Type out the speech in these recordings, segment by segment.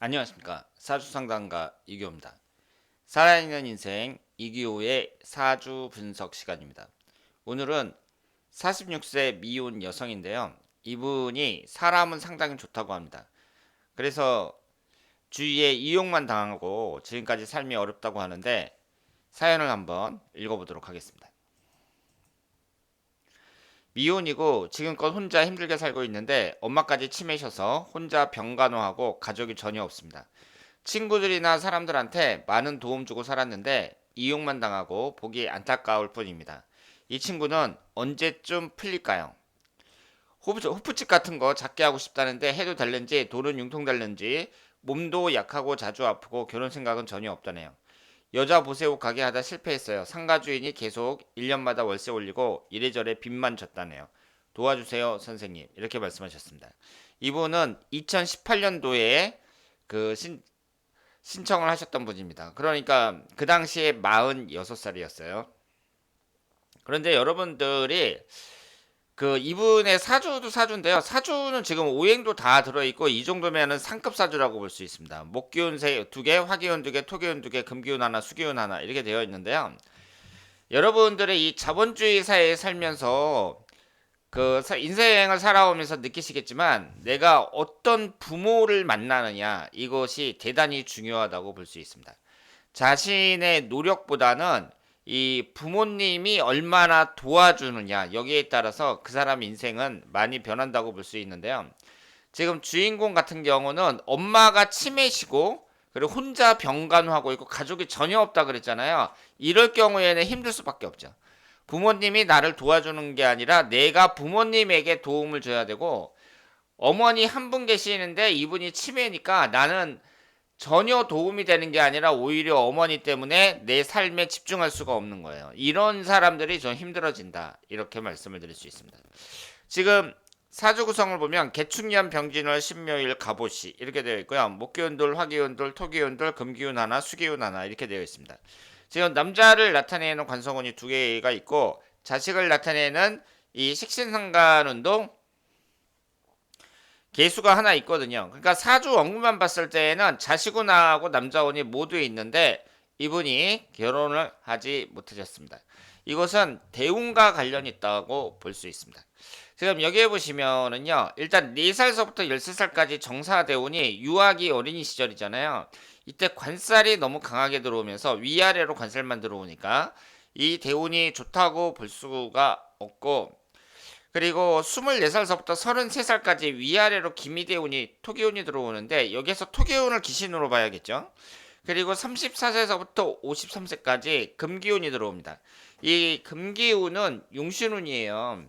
안녕하십니까. 사주상담가 이기호입니다. 살아있는 인생 이기호의 사주 분석 시간입니다. 오늘은 46세 미혼 여성인데요. 이분이 사람은 상당히 좋다고 합니다. 그래서 주위에 이용만 당하고 지금까지 삶이 어렵다고 하는데 사연을 한번 읽어보도록 하겠습니다. 미혼이고 지금껏 혼자 힘들게 살고 있는데 엄마까지 치매셔서 혼자 병간호하고 가족이 전혀 없습니다. 친구들이나 사람들한테 많은 도움 주고 살았는데 이용만 당하고 보기 안타까울 뿐입니다. 이 친구는 언제쯤 풀릴까요? 호프집 같은 거 작게 하고 싶다는데 해도 될는지 돈은 융통될는지 몸도 약하고 자주 아프고 결혼 생각은 전혀 없다네요. 여자 보세옷 가게 하다 실패했어요. 상가 주인이 계속 1년마다 월세 올리고 이래저래 빚만 졌다네요. 도와주세요 선생님 이렇게 말씀하셨습니다. 이분은 2018년도에 그 신청을 하셨던 분입니다. 그러니까 그 당시에 46살이었어요. 그런데 여러분들이 이분의 사주도 사주인데요. 사주는 지금 오행도 다 들어있고 이 정도면은 상급 사주라고 볼 수 있습니다. 목기운 두 개, 화기운 두 개, 토기운 두 개, 금기운 하나, 수기운 하나 이렇게 되어 있는데요. 여러분들의 이 자본주의 사회에 살면서 인생을 살아오면서 느끼시겠지만 내가 어떤 부모를 만나느냐 이것이 대단히 중요하다고 볼 수 있습니다. 자신의 노력보다는 이 부모님이 얼마나 도와주느냐 여기에 따라서 그 사람 인생은 많이 변한다고 볼 수 있는데요. 지금 주인공 같은 경우는 엄마가 치매시고 그리고 혼자 병간호하고 있고 가족이 전혀 없다 그랬잖아요. 이럴 경우에는 힘들 수밖에 없죠. 부모님이 나를 도와주는 게 아니라 내가 부모님에게 도움을 줘야 되고 어머니 한 분 계시는데 이분이 치매니까 나는 전혀 도움이 되는 게 아니라 오히려 어머니 때문에 내 삶에 집중할 수가 없는 거예요. 이런 사람들이 좀 힘들어진다. 이렇게 말씀을 드릴 수 있습니다. 지금 사주 구성을 보면 개축년 병진월 신묘일 갑오시 이렇게 되어 있고요. 목기운돌, 화기운돌, 토기운돌, 금기운 하나, 수기운 하나 이렇게 되어 있습니다. 지금 남자를 나타내는 관성운이 두 개가 있고 자식을 나타내는 이 식신상간운도 개수가 하나 있거든요. 그러니까 사주 원금만 봤을 때에는 자식운하고 남자운이 모두 있는데 이분이 결혼을 하지 못하셨습니다. 이것은 대운과 관련이 있다고 볼 수 있습니다. 지금 여기에 보시면은요. 일단 4살서부터 13살까지 정사대운이 유아기 어린이 시절이잖아요. 이때 관살이 너무 강하게 들어오면서 위아래로 관살만 들어오니까 이 대운이 좋다고 볼 수가 없고 그리고 24살서부터 33살까지 위아래로 기미대운이 토기운이 들어오는데 여기에서 토기운을 기신으로 봐야겠죠. 그리고 34세서부터 53세까지 금기운이 들어옵니다. 이 금기운은 용신운이에요.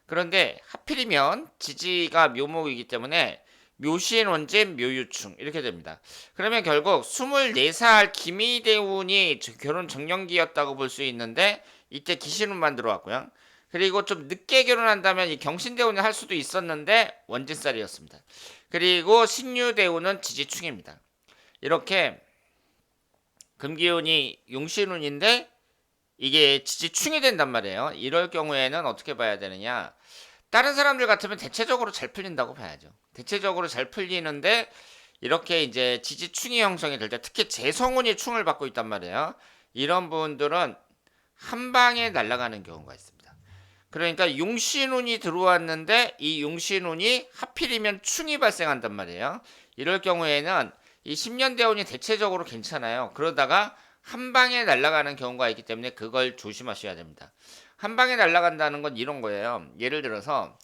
그런데 하필이면 지지가 묘목이기 때문에 묘신원진 묘유충 이렇게 됩니다. 그러면 결국 24살 기미대운이 결혼 정년기였다고 볼 수 있는데 이때 기신운만 들어왔고요. 그리고 좀 늦게 결혼한다면 이 경신대운을 할 수도 있었는데 원진살이었습니다. 그리고 신유대운은 지지충입니다. 이렇게 금기운이 용신운인데 이게 지지충이 된단 말이에요. 이럴 경우에는 어떻게 봐야 되느냐. 다른 사람들 같으면 대체적으로 잘 풀린다고 봐야죠. 대체적으로 잘 풀리는데 이렇게 이제 지지충이 형성이 될 때 특히 재성운이 충을 받고 있단 말이에요. 이런 분들은 한 방에 날아가는 경우가 있습니다. 그러니까 용신운이 들어왔는데 이 용신운이 하필이면 충이 발생한단 말이에요. 이럴 경우에는 이 10년 대운이 대체적으로 괜찮아요. 그러다가 한 방에 날아가는 경우가 있기 때문에 그걸 조심하셔야 됩니다. 한 방에 날아간다는 건 이런 거예요. 예를 들어서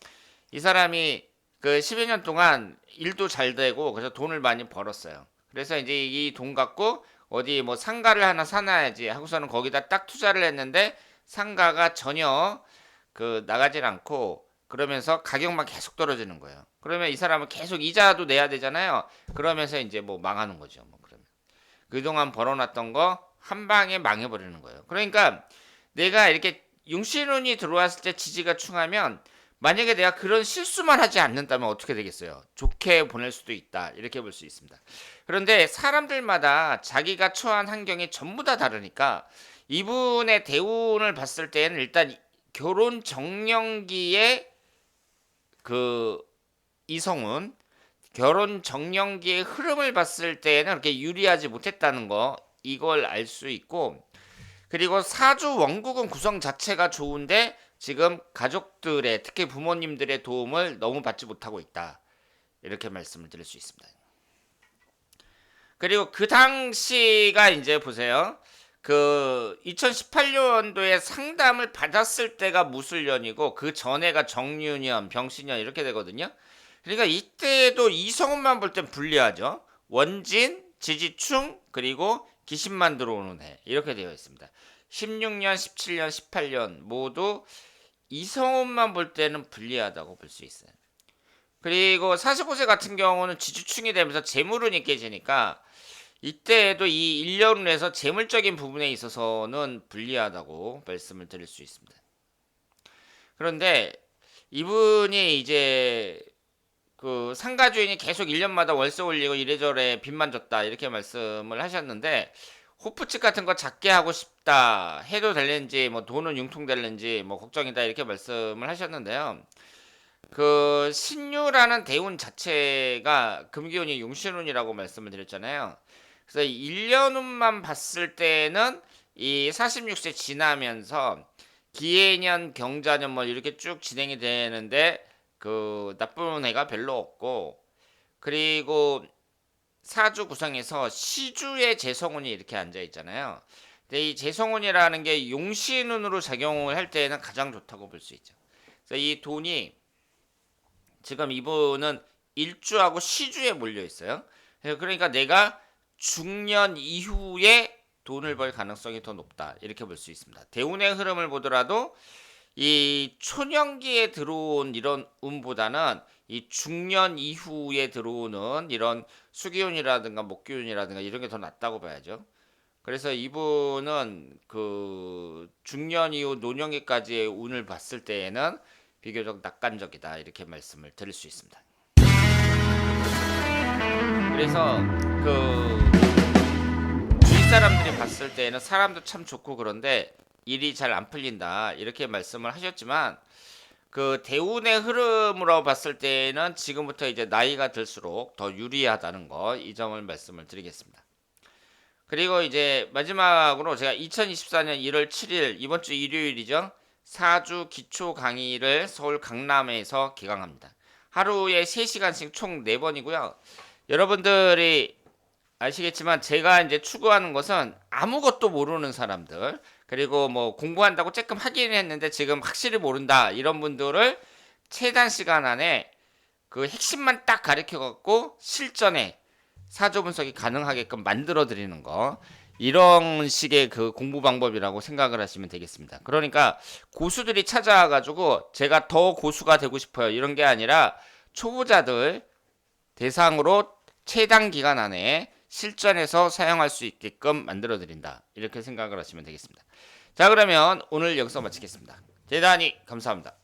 이 사람이 그 10여 년 동안 일도 잘 되고 그래서 돈을 많이 벌었어요. 그래서 이제 이 돈 갖고 어디 뭐 상가를 하나 사놔야지 하고서는 거기다 딱 투자를 했는데 상가가 전혀 나가질 않고 그러면서 가격만 계속 떨어지는 거예요. 그러면 이 사람은 계속 이자도 내야 되잖아요. 그러면서 이제 뭐 망하는 거죠. 뭐 그러면 그동안 벌어놨던 거 한 방에 망해버리는 거예요. 그러니까 내가 이렇게 용신운이 들어왔을 때 지지가 충하면 만약에 내가 그런 실수만 하지 않는다면 어떻게 되겠어요? 좋게 보낼 수도 있다. 이렇게 볼 수 있습니다. 그런데 사람들마다 자기가 처한 환경이 전부 다 다르니까 이분의 대운을 봤을 때는 일단 결혼 정년기에 그 이성운 결혼 정년기의 흐름을 봤을 때는 그렇게 유리하지 못했다는 거, 이걸 알 수 있고, 그리고 사주 원국은 구성 자체가 좋은데 지금 가족들의, 특히 부모님들의 도움을 너무 받지 못하고 있다, 이렇게 말씀을 드릴 수 있습니다. 그리고 그 당시가 이제 보세요. 그 2018년도에 상담을 받았을 때가 무술년이고 그 전에가 정유년, 병신년 이렇게 되거든요. 그러니까 이때도 이성운만 볼 땐 불리하죠. 원진, 지지충, 그리고 기신만 들어오는 해, 이렇게 되어 있습니다. 16년, 17년, 18년 모두 이성운만 볼 때는 불리하다고 볼 수 있어요. 그리고 45세 같은 경우는 지주충이 되면서 재물운이 깨지니까 이때에도 이 일년운에서 재물적인 부분에 있어서는 불리하다고 말씀을 드릴 수 있습니다. 그런데 이분이 이제 그 상가주인이 계속 1년마다 월세 올리고 이래저래 빚만 졌다, 이렇게 말씀을 하셨는데, 호프집 같은 거 작게 하고 싶다 해도 될는지, 뭐 돈은 융통될는지 뭐 걱정이다, 이렇게 말씀을 하셨는데요. 그 신유라는 대운 자체가 금기운이 용신운이라고 말씀을 드렸잖아요. 그래서 1년운만 봤을 때는 이 46세 지나면서 기해년, 경자년 뭐 이렇게 쭉 진행이 되는데 그 나쁜 해가 별로 없고, 그리고 사주 구성에서 시주의 재성운이 이렇게 앉아 있잖아요. 근데 이 재성운이라는 게 용신운으로 작용을 할 때에는 가장 좋다고 볼 수 있죠. 그래서 이 돈이 지금 이분은 일주하고 시주에 몰려 있어요. 그러니까 내가 중년 이후에 돈을 벌 가능성이 더 높다, 이렇게 볼 수 있습니다. 대운의 흐름을 보더라도 이 초년기에 들어온 이런 운보다는 이 중년 이후에 들어오는 이런 수기운이라든가 목기운이라든가 이런 게 더 낫다고 봐야죠. 그래서 이분은 그 중년 이후 노년기까지의 운을 봤을 때에는 비교적 낙관적이다, 이렇게 말씀을 드릴 수 있습니다. 그래서 그 주위 사람들이 봤을 때는 사람도 참 좋고 그런데 일이 잘 안 풀린다, 이렇게 말씀을 하셨지만, 그 대운의 흐름으로 봤을 때는 지금부터 이제 나이가 들수록 더 유리하다는 거, 이 점을 말씀을 드리겠습니다. 그리고 이제 마지막으로 제가 2024년 1월 7일 이번 주 일요일이죠. 사주 기초 강의를 서울 강남에서 개강합니다. 하루에 3시간씩 총 4번이고요. 여러분들이 아시겠지만 제가 이제 추구하는 것은 아무것도 모르는 사람들, 그리고 뭐 공부한다고 조금 하긴 했는데 지금 확실히 모른다, 이런 분들을 최단 시간 안에 그 핵심만 딱 가르쳐 갖고 실전에 사조 분석이 가능하게끔 만들어 드리는 거, 이런 식의 그 공부 방법이라고 생각을 하시면 되겠습니다. 그러니까 고수들이 찾아와 가지고 제가 더 고수가 되고 싶어요, 이런 게 아니라 초보자들 대상으로 최단 기간 안에 실전에서 사용할 수 있게끔 만들어 드린다, 이렇게 생각을 하시면 되겠습니다. 자, 그러면 오늘 여기서 마치겠습니다. 대단히 감사합니다.